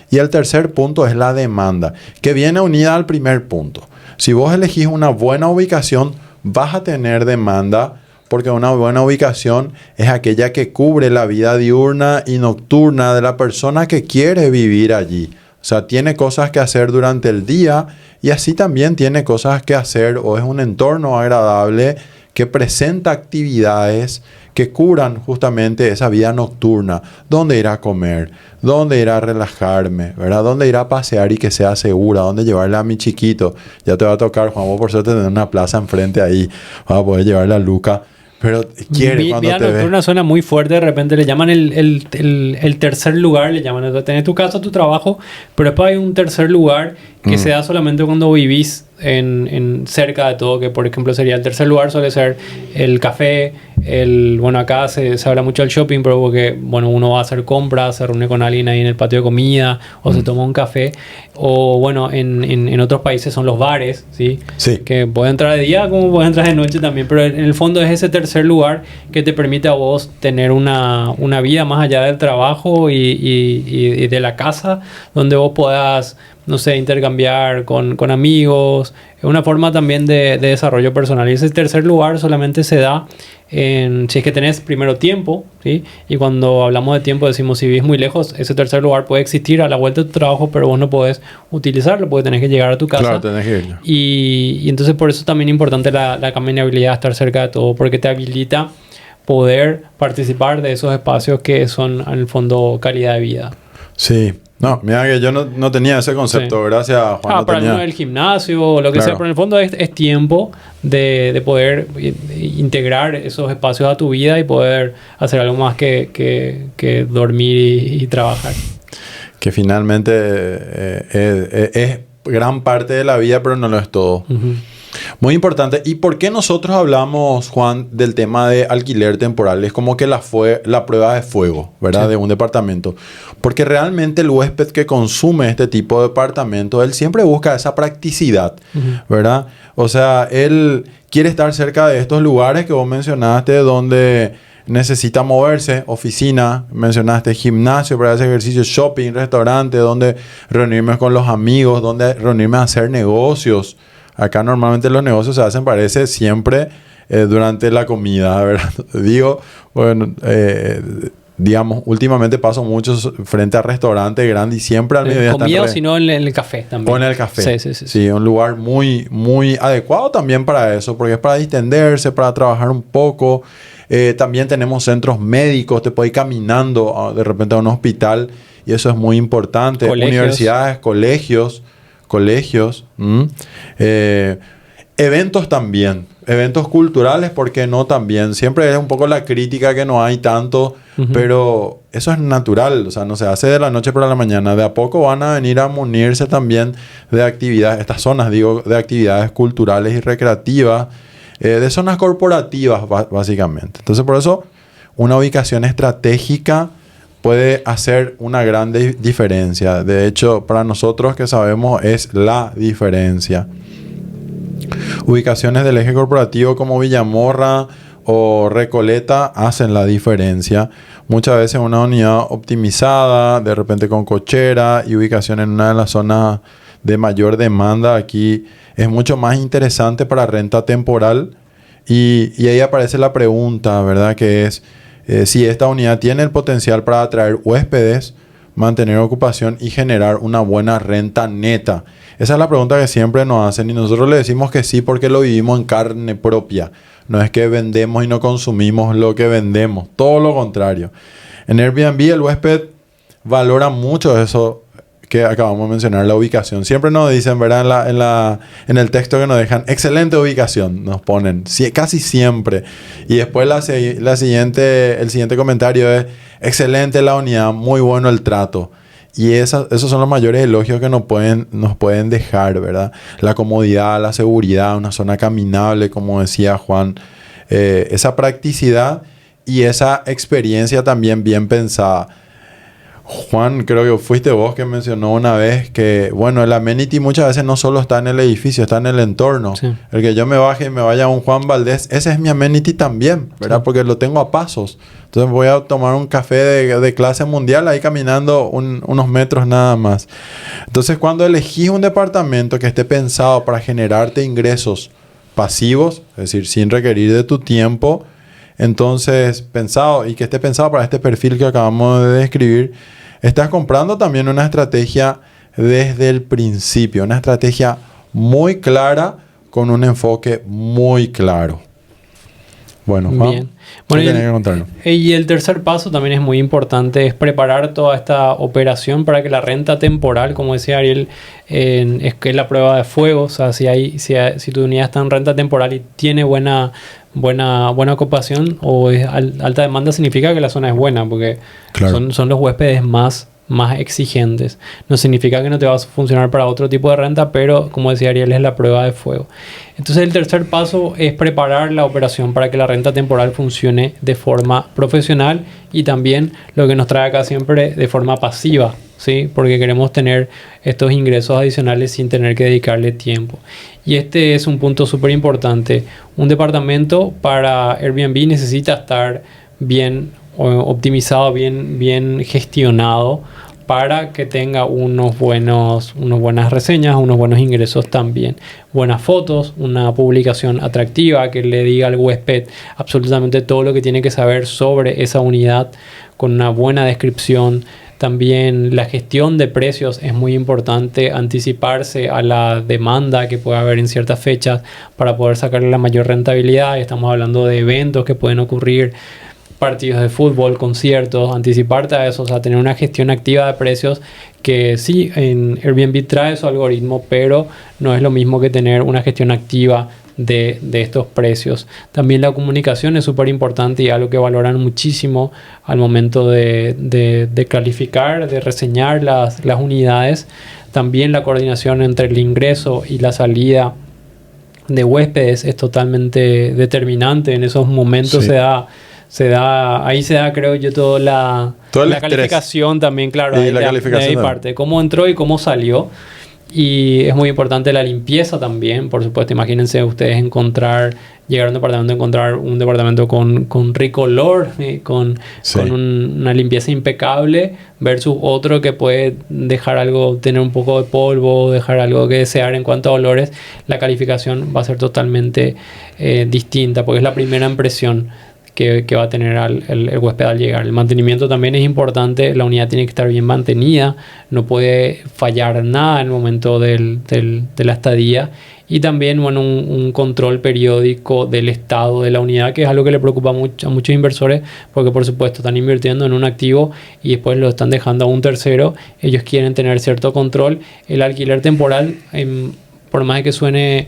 Y el tercer punto es la demanda, que viene unida al primer punto. Si vos elegís una buena ubicación, vas a tener demanda, porque una buena ubicación es aquella que cubre la vida diurna y nocturna de la persona que quiere vivir allí. O sea, tiene cosas que hacer durante el día y así también tiene cosas que hacer, o es un entorno agradable que presenta actividades que cubran justamente esa vida nocturna, dónde ir a comer, dónde ir a relajarme, ¿verdad? Dónde ir a pasear y que sea segura, dónde llevarle a mi chiquito. Ya te va a tocar, Juan, vos por suerte tener una plaza enfrente ahí, vas a poder llevarle a Luca, pero quiere cuando vida te ve. nocturna suena muy fuerte, de repente le llaman el tercer lugar, le llaman. Entonces, tenés tu casa, tu trabajo, pero después hay un tercer lugar que se da solamente cuando vivís en cerca de todo, que por ejemplo sería el tercer lugar, suele ser el café, bueno, acá se habla mucho del shopping, pero porque, bueno, uno va a hacer compras, se reúne con alguien ahí en el patio de comida, o se toma un café, o bueno, en otros países son los bares, ¿sí? Sí. Que puede entrar de día como puede entrar de noche también, pero en el fondo es ese tercer lugar que te permite a vos tener una vida más allá del trabajo y de la casa, donde vos puedas, no sé, intercambiar con amigos. Es una forma también de desarrollo personal. Y ese tercer lugar solamente se da si es que tenés primero tiempo, ¿sí? Y cuando hablamos de tiempo decimos, si vivís muy lejos, ese tercer lugar puede existir a la vuelta de tu trabajo, pero vos no podés utilizarlo porque tenés que llegar a tu casa. Claro, tenés que ir. Y entonces por eso también es importante la caminabilidad, estar cerca de todo, porque te habilita poder participar de esos espacios que son en el fondo calidad de vida. Sí. No, mira que yo no tenía ese concepto, Sí. Gracias, Juan. No Para tenía. uno del gimnasio o lo que Claro. sea, pero en el fondo es tiempo de poder integrar esos espacios a tu vida y poder hacer algo más que dormir y trabajar. Que finalmente es gran parte de la vida, pero no lo es todo. Uh-huh. Muy importante. ¿Y por qué nosotros hablamos, Juan, del tema de alquiler temporal? Es como que la prueba de fuego, ¿verdad? Sí. De un departamento. Porque realmente el huésped que consume este tipo de departamento, él siempre busca esa practicidad, ¿verdad? O sea, él quiere estar cerca de estos lugares que vos mencionaste, donde necesita moverse, oficina, mencionaste gimnasio para hacer ejercicio, shopping, restaurante, donde reunirme con los amigos, donde reunirme a hacer negocios. Acá normalmente los negocios se hacen, parece, siempre durante la comida, ¿verdad? Digo, bueno, digamos, últimamente paso mucho frente a restaurantes grandes y siempre al mediodía comida o si no en el café también. O en el café. Sí. Sí, un lugar muy, muy adecuado también para eso, porque es para distenderse, para trabajar un poco. También tenemos centros médicos, te puedes ir caminando de repente a un hospital y eso es muy importante. Colegios. Universidades, colegios. Eventos también. Eventos culturales, ¿por qué no también? Siempre es un poco la crítica que no hay tanto, pero eso es natural. O sea, no se hace de la noche para la mañana. De a poco van a venir a munirse también de actividades, estas zonas, digo, de actividades culturales y recreativas, de zonas corporativas, básicamente. Entonces, por eso, una ubicación estratégica puede hacer una gran diferencia. De hecho, para nosotros que sabemos, es la diferencia. Ubicaciones del eje corporativo como Villamorra o Recoleta hacen la diferencia. Muchas veces una unidad optimizada, de repente con cochera y ubicación en una de las zonas de mayor demanda, aquí es mucho más interesante para renta temporal. Y ahí aparece la pregunta, ¿verdad? Que es si esta unidad tiene el potencial para atraer huéspedes, mantener ocupación y generar una buena renta neta. Esa es la pregunta que siempre nos hacen y nosotros le decimos que sí porque lo vivimos en carne propia. No es que vendemos y no consumimos lo que vendemos, todo lo contrario. En Airbnb el huésped valora mucho eso que acabamos de mencionar, la ubicación. Siempre nos dicen, ¿verdad? En el texto que nos dejan, excelente ubicación, nos ponen, casi siempre. Y después el siguiente comentario es, excelente la unidad, muy bueno el trato. Y esos son los mayores elogios que nos pueden dejar, ¿verdad? La comodidad, la seguridad, una zona caminable, como decía Juan. Esa practicidad y esa experiencia también bien pensada. Juan, creo que fuiste vos que mencionó una vez que, bueno, el amenity muchas veces no solo está en el edificio, está en el entorno. Sí. El que yo me baje y me vaya a un Juan Valdés, ese es mi amenity también, ¿verdad? Sí. Porque lo tengo a pasos. Entonces voy a tomar un café de clase mundial ahí caminando unos metros nada más. Entonces cuando elegís un departamento que esté pensado para generarte ingresos pasivos, es decir, sin requerir de tu tiempo, entonces pensado y que esté pensado para este perfil que acabamos de describir, estás comprando también una estrategia desde el principio, una estrategia muy clara con un enfoque muy claro. Bueno, Juan, bien. Bueno, y el tercer paso también es muy importante, es preparar toda esta operación para que la renta temporal, como decía Ariel, es que es la prueba de fuego. O sea, si tu unidad está en renta temporal y tiene buena buena ocupación o es alta demanda, significa que la zona es buena, porque Claro. son los huéspedes más exigentes. No significa que no te va a funcionar para otro tipo de renta, pero como decía Ariel, es la prueba de fuego. Entonces el tercer paso es preparar la operación para que la renta temporal funcione de forma profesional y también lo que nos trae acá siempre de forma pasiva, ¿sí? Porque queremos tener estos ingresos adicionales sin tener que dedicarle tiempo. Y este es un punto súper importante. Un departamento para Airbnb necesita estar bien optimizado, bien gestionado para que tenga unas buenas reseñas, unos buenos ingresos también. Buenas fotos, una publicación atractiva que le diga al huésped absolutamente todo lo que tiene que saber sobre esa unidad con una buena descripción. También la gestión de precios es muy importante, anticiparse a la demanda que puede haber en ciertas fechas para poder sacarle la mayor rentabilidad. Estamos hablando de eventos que pueden ocurrir, partidos de fútbol, conciertos, anticiparte a eso, o sea, tener una gestión activa de precios que sí, en Airbnb trae su algoritmo, pero no es lo mismo que tener una gestión activa de estos precios. También la comunicación es súper importante y algo que valoran muchísimo al momento de calificar, de reseñar las unidades. También la coordinación entre el ingreso y la salida de huéspedes es totalmente determinante. En esos momentos ahí se da, creo yo, toda la calificación también, claro, de mi parte, cómo entró y cómo salió. Y es muy importante la limpieza también, por supuesto. Imagínense ustedes llegar a un departamento, encontrar un departamento con rico olor, con una limpieza impecable, versus otro que puede tener un poco de polvo, dejar algo que desear en cuanto a olores. La calificación va a ser totalmente distinta, porque es la primera impresión que va a tener el huésped al llegar. El mantenimiento también es importante, la unidad tiene que estar bien mantenida, no puede fallar nada en el momento de la estadía, y también un control periódico del estado de la unidad, que es algo que le preocupa a muchos inversores, porque por supuesto están invirtiendo en un activo y después lo están dejando a un tercero. Ellos quieren tener cierto control. El alquiler temporal, por más de que suene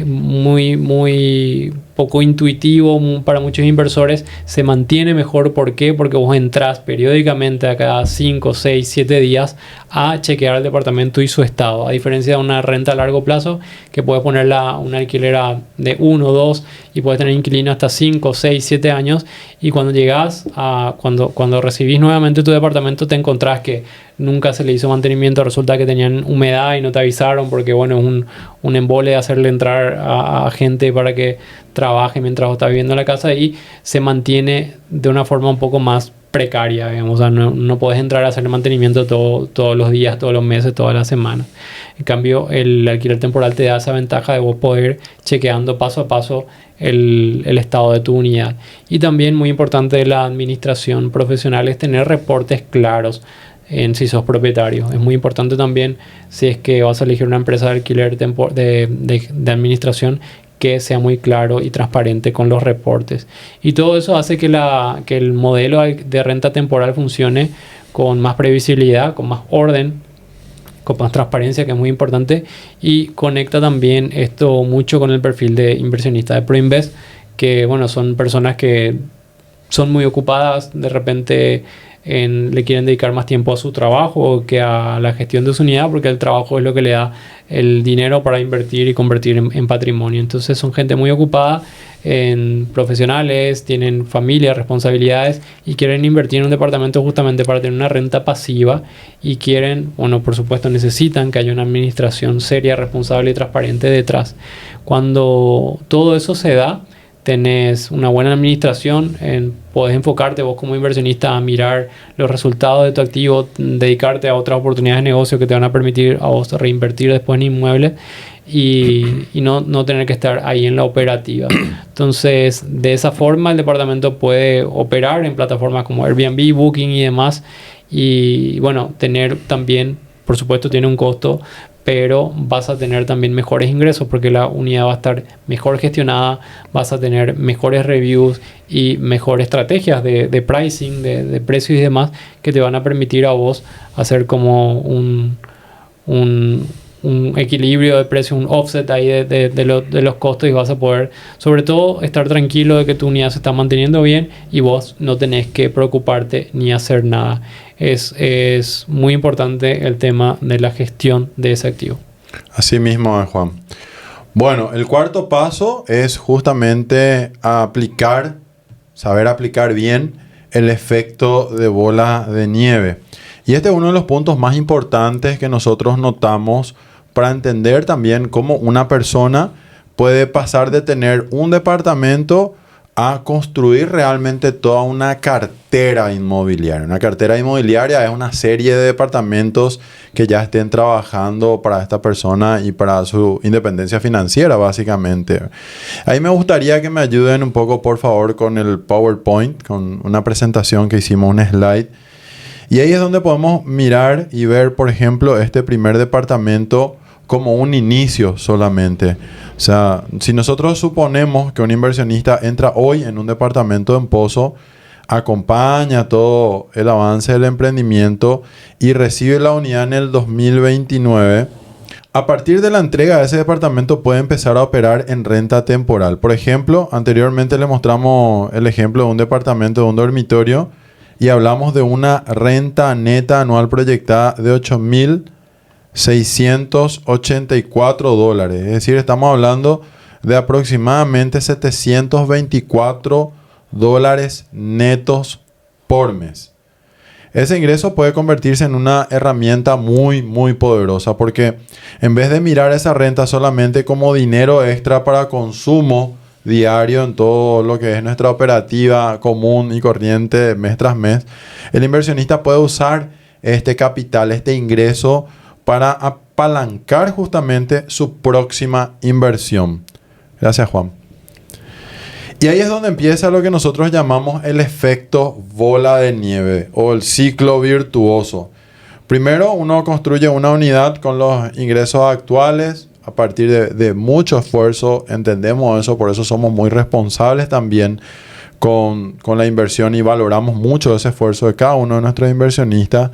muy poco intuitivo para muchos inversores, se mantiene mejor. ¿Por qué? Porque vos entras periódicamente a cada 5, 6, 7 días a chequear el departamento y su estado, a diferencia de una renta a largo plazo que puedes ponerla una alquilera de 1 2 y puedes tener inquilino hasta 5, 6, 7 años, y cuando llegas cuando recibís nuevamente tu departamento te encontrás que nunca se le hizo mantenimiento, resulta que tenían humedad y no te avisaron, porque es un embole hacerle entrar a gente para que trabaje mientras vos estás viviendo en la casa, y se mantiene de una forma un poco más precaria, digamos. O sea, no puedes entrar a hacer mantenimiento todos los días, todos los meses, todas las semanas. En cambio, el alquiler temporal te da esa ventaja de vos poder chequeando paso a paso el estado de tu unidad. Y también muy importante de la administración profesional es tener reportes claros si sos propietario. Es muy importante también, si es que vas a elegir una empresa de alquiler de administración, que sea muy claro y transparente con los reportes. Y todo eso hace que el modelo de renta temporal funcione con más previsibilidad, con más orden, con más transparencia, que es muy importante, y conecta también esto mucho con el perfil de inversionista de ProInvest, que son personas que son muy ocupadas, de repente le quieren dedicar más tiempo a su trabajo que a la gestión de su unidad, porque el trabajo es lo que le da el dinero para invertir y convertir en patrimonio. Entonces son gente muy ocupada, profesionales, tienen familia, responsabilidades, y quieren invertir en un departamento justamente para tener una renta pasiva, y quieren, por supuesto necesitan que haya una administración seria, responsable y transparente detrás. Cuando todo eso se da, tenés una buena administración, podés enfocarte vos como inversionista a mirar los resultados de tu activo, dedicarte a otras oportunidades de negocio que te van a permitir a vos reinvertir después en inmuebles, y no tener que estar ahí en la operativa. Entonces, de esa forma el departamento puede operar en plataformas como Airbnb, Booking y demás, y tener también, por supuesto tiene un costo, pero vas a tener también mejores ingresos porque la unidad va a estar mejor gestionada, vas a tener mejores reviews y mejores estrategias de pricing, de precios y demás, que te van a permitir a vos hacer como un equilibrio de precio, un offset ahí de los costos, y vas a poder, sobre todo, estar tranquilo de que tu unidad se está manteniendo bien y vos no tenés que preocuparte ni hacer nada. Es muy importante el tema de la gestión de ese activo. Así mismo, Juan. Bueno, el cuarto paso es justamente saber aplicar bien el efecto de bola de nieve. Y este es uno de los puntos más importantes que nosotros notamos para entender también cómo una persona puede pasar de tener un departamento a construir realmente toda una cartera inmobiliaria. Una cartera inmobiliaria es una serie de departamentos que ya estén trabajando para esta persona y para su independencia financiera, básicamente. Ahí me gustaría que me ayuden un poco, por favor, con el PowerPoint, con una presentación que hicimos, un slide. Y ahí es donde podemos mirar y ver, por ejemplo, este primer departamento como un inicio solamente. O sea, si nosotros suponemos que un inversionista entra hoy en un departamento en Pozo, acompaña todo el avance del emprendimiento y recibe la unidad en el 2029, a partir de la entrega de ese departamento puede empezar a operar en renta temporal. Por ejemplo, anteriormente le mostramos el ejemplo de un departamento de un dormitorio y hablamos de una renta neta anual proyectada de $8,684. Es decir, estamos hablando de aproximadamente $724 netos por mes. Ese ingreso puede convertirse en una herramienta muy, muy poderosa, porque en vez de mirar esa renta solamente como dinero extra para consumo diario en todo lo que es nuestra operativa común y corriente mes tras mes, el inversionista puede usar este capital, este ingreso, para apalancar justamente su próxima inversión. Gracias, Juan. Y ahí es donde empieza lo que nosotros llamamos el efecto bola de nieve o el ciclo virtuoso. Primero, uno construye una unidad con los ingresos actuales a partir de mucho esfuerzo. Entendemos eso, por eso somos muy responsables también con la inversión y valoramos mucho ese esfuerzo de cada uno de nuestros inversionistas.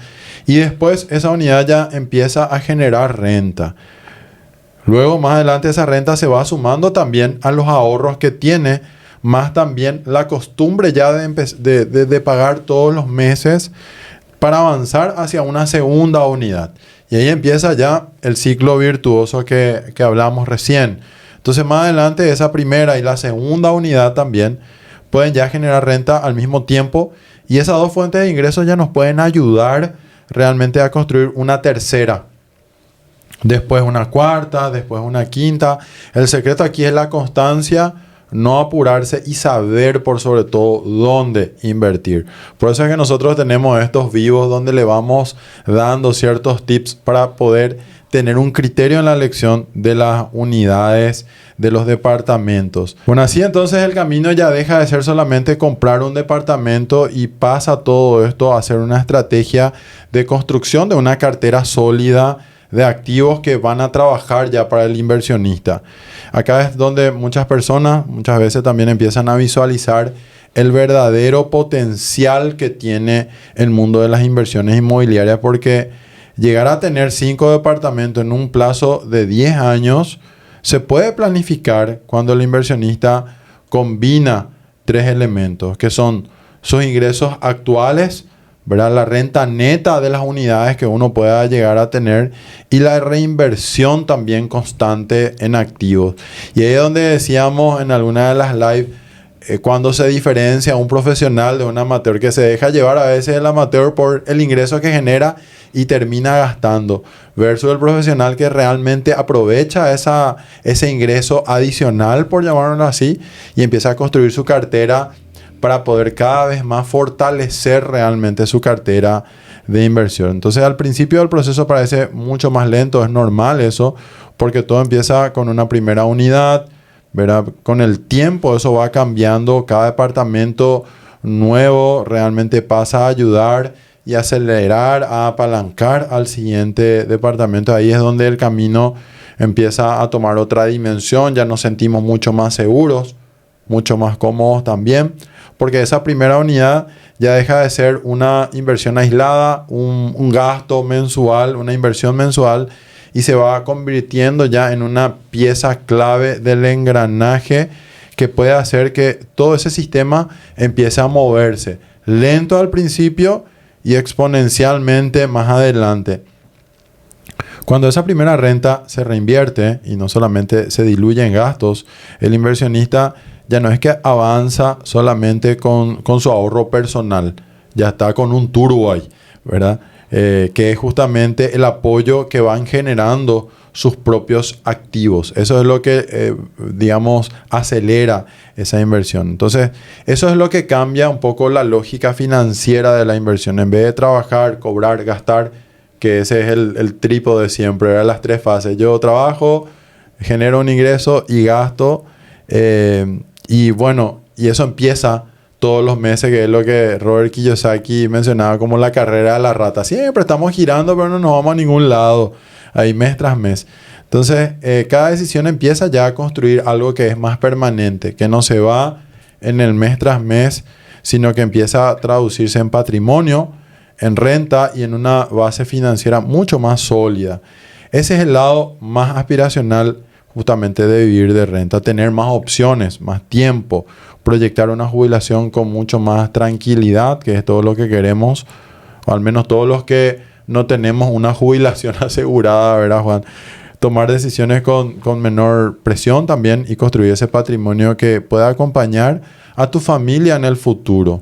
Y después esa unidad ya empieza a generar renta. Luego, más adelante, esa renta se va sumando también a los ahorros que tiene, más también la costumbre ya de pagar todos los meses para avanzar hacia una segunda unidad. Y ahí empieza ya el ciclo virtuoso que hablamos recién. Entonces, más adelante, esa primera y la segunda unidad también pueden ya generar renta al mismo tiempo. Y esas dos fuentes de ingresos ya nos pueden ayudar realmente a construir una tercera. Después una cuarta, después una quinta. El secreto aquí es la constancia, no apurarse y saber por sobre todo dónde invertir. Por eso es que nosotros tenemos estos vivos donde le vamos dando ciertos tips para poder tener un criterio en la elección de las unidades, de los departamentos. Bueno, así entonces el camino ya deja de ser solamente comprar un departamento y pasa todo esto a ser una estrategia de construcción de una cartera sólida de activos que van a trabajar ya para el inversionista. Acá es donde muchas personas muchas veces también empiezan a visualizar el verdadero potencial que tiene el mundo de las inversiones inmobiliarias, porque llegar a tener 5 departamentos en un plazo de 10 años se puede planificar cuando el inversionista combina 3 elementos, que son sus ingresos actuales, ¿verdad? La renta neta de las unidades que uno pueda llegar a tener y la reinversión también constante en activos. Y ahí es donde decíamos en alguna de las live, cuando se diferencia un profesional de un amateur, que se deja llevar a veces el amateur por el ingreso que genera y termina gastando, versus el profesional que realmente aprovecha ese ingreso adicional, por llamarlo así, y empieza a construir su cartera para poder cada vez más fortalecer realmente su cartera de inversión. Entonces, al principio del proceso parece mucho más lento, es normal eso, porque todo empieza con una primera unidad, ¿verdad? Con el tiempo eso va cambiando, cada departamento nuevo realmente pasa a ayudar y acelerar, a apalancar al siguiente departamento. Ahí es donde el camino empieza a tomar otra dimensión, ya nos sentimos mucho más seguros, mucho más cómodos también, porque esa primera unidad ya deja de ser una inversión aislada, un gasto mensual, una inversión mensual, y se va convirtiendo ya en una pieza clave del engranaje que puede hacer que todo ese sistema empiece a moverse. Lento al principio y exponencialmente más adelante. Cuando esa primera renta se reinvierte y no solamente se diluye en gastos, el inversionista ya no es que avanza solamente con su ahorro personal, ya está con un turbo ahí, ¿verdad? Que es justamente el apoyo que van generando sus propios activos. Eso es lo que, digamos, acelera esa inversión. Entonces, eso es lo que cambia un poco la lógica financiera de la inversión. En vez de trabajar, cobrar, gastar, que ese es el trípode de siempre, ¿verdad? Las tres fases. Yo trabajo, genero un ingreso y gasto. Y bueno, y eso empieza todos los meses, que es lo que Robert Kiyosaki mencionaba como la carrera de la rata. Siempre estamos girando, pero no nos vamos a ningún lado, ahí mes tras mes. Entonces, cada decisión empieza ya a construir algo que es más permanente, que no se va en el mes tras mes, sino que empieza a traducirse en patrimonio, en renta y en una base financiera mucho más sólida. Ese es el lado más aspiracional justamente de vivir de renta, tener más opciones, más tiempo, proyectar una jubilación con mucho más tranquilidad, que es todo lo que queremos, o al menos todos los que no tenemos una jubilación asegurada, ¿verdad, Juan? Tomar decisiones con menor presión también y construir ese patrimonio que pueda acompañar a tu familia en el futuro.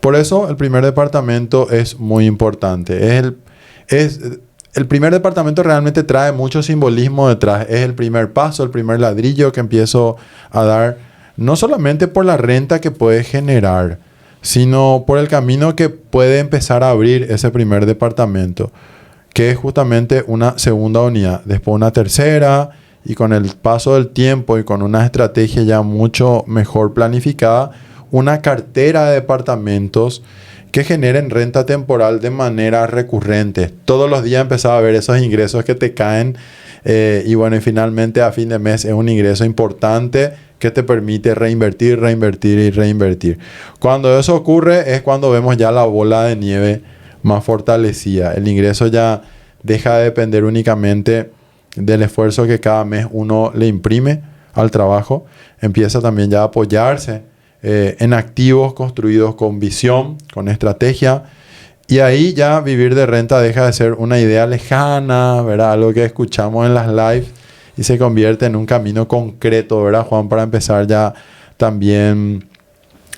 Por eso el primer departamento es muy importante. El primer departamento realmente trae mucho simbolismo detrás. Es el primer paso, el primer ladrillo que empiezo a dar, no solamente por la renta que puede generar, sino por el camino que puede empezar a abrir ese primer departamento, que es justamente una segunda unidad, después una tercera, y con el paso del tiempo y con una estrategia ya mucho mejor planificada, una cartera de departamentos que generen renta temporal de manera recurrente. Todos los días empezaba a ver esos ingresos que te caen y bueno, y finalmente a fin de mes es un ingreso importante que te permite reinvertir, reinvertir y reinvertir. Cuando eso ocurre es cuando vemos ya la bola de nieve más fortalecida. El ingreso ya deja de depender únicamente del esfuerzo que cada mes uno le imprime al trabajo. Empieza también ya a apoyarse en activos construidos con visión, con estrategia, y ahí ya vivir de renta deja de ser una idea lejana, ¿verdad? Algo que escuchamos en las lives y se convierte en un camino concreto, ¿verdad, Juan? Para empezar ya también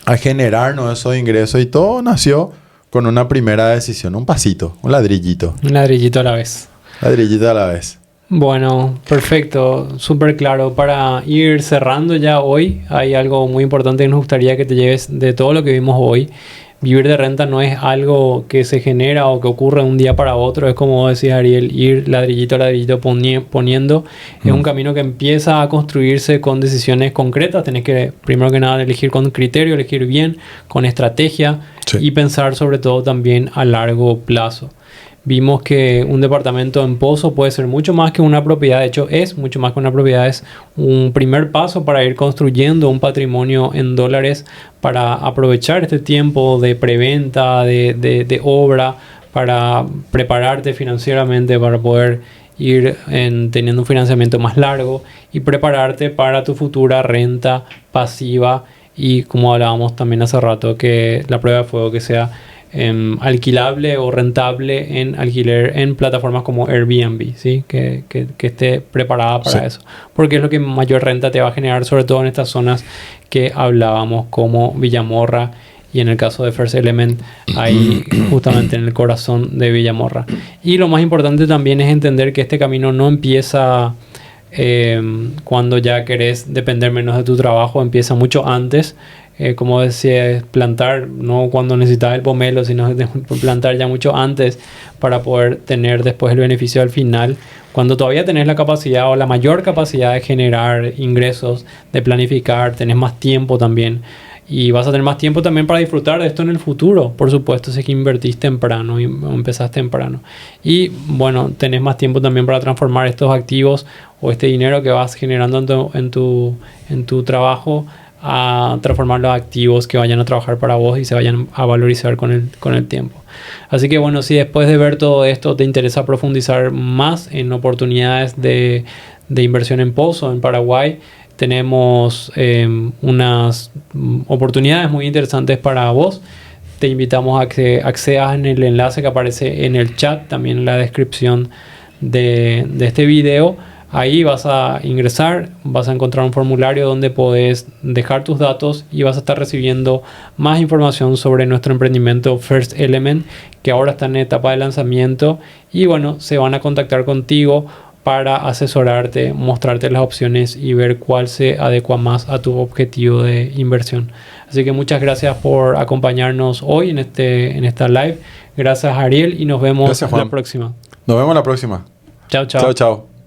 a generarnos esos ingresos, y todo nació con una primera decisión, un pasito, un ladrillito. Un ladrillito a la vez. Ladrillito a la vez. Bueno, perfecto, súper claro. Para ir cerrando ya hoy, hay algo muy importante que nos gustaría que te lleves de todo lo que vimos hoy. Vivir de renta no es algo que se genera o que ocurre de un día para otro. Es como decía Ariel, ir ladrillito a ladrillito poniendo. Es un camino que empieza a construirse con decisiones concretas. Tenés que, primero que nada, elegir con criterio, elegir bien, con estrategia, sí, y pensar sobre todo también a largo plazo. Vimos que un departamento en Pozo puede ser mucho más que una propiedad. De hecho, es mucho más que una propiedad. Es un primer paso para ir construyendo un patrimonio en dólares, para aprovechar este tiempo de preventa, de obra, para prepararte financieramente, para poder ir teniendo un financiamiento más largo y prepararte para tu futura renta pasiva. Y como hablábamos también hace rato, que la prueba de fuego que sea alquilable o rentable en alquiler en plataformas como Airbnb, ¿sí? Que esté preparada para, sí, eso, porque es lo que mayor renta te va a generar, sobre todo en estas zonas que hablábamos como Villamorra, y en el caso de First Element ahí justamente en el corazón de Villamorra. Y lo más importante también es entender que este camino no empieza cuando ya querés depender menos de tu trabajo, empieza mucho antes. Como decía, plantar, no cuando necesitas el pomelo, sino plantar ya mucho antes para poder tener después el beneficio al final, cuando todavía tenés la capacidad o la mayor capacidad de generar ingresos, de planificar, tenés más tiempo también, y vas a tener más tiempo también para disfrutar de esto en el futuro, por supuesto, si es que invertís temprano y empezás temprano. Y bueno, tenés más tiempo también para transformar estos activos o este dinero que vas generando en tu trabajo a transformar los activos que vayan a trabajar para vos y se vayan a valorizar con el tiempo. Así que bueno, si después de ver todo esto te interesa profundizar más en oportunidades de inversión en pozo en Paraguay, tenemos unas oportunidades muy interesantes para vos. Te invitamos a que accedas en el enlace que aparece en el chat, también en la descripción de este video. Ahí vas a ingresar, vas a encontrar un formulario donde podés dejar tus datos y vas a estar recibiendo más información sobre nuestro emprendimiento First Element, que ahora está en etapa de lanzamiento. Y bueno, se van a contactar contigo para asesorarte, mostrarte las opciones y ver cuál se adecua más a tu objetivo de inversión. Así que muchas gracias por acompañarnos hoy en esta live. Gracias, Ariel, y nos vemos la próxima. Nos vemos la próxima. Chao, chao. Chao, chao.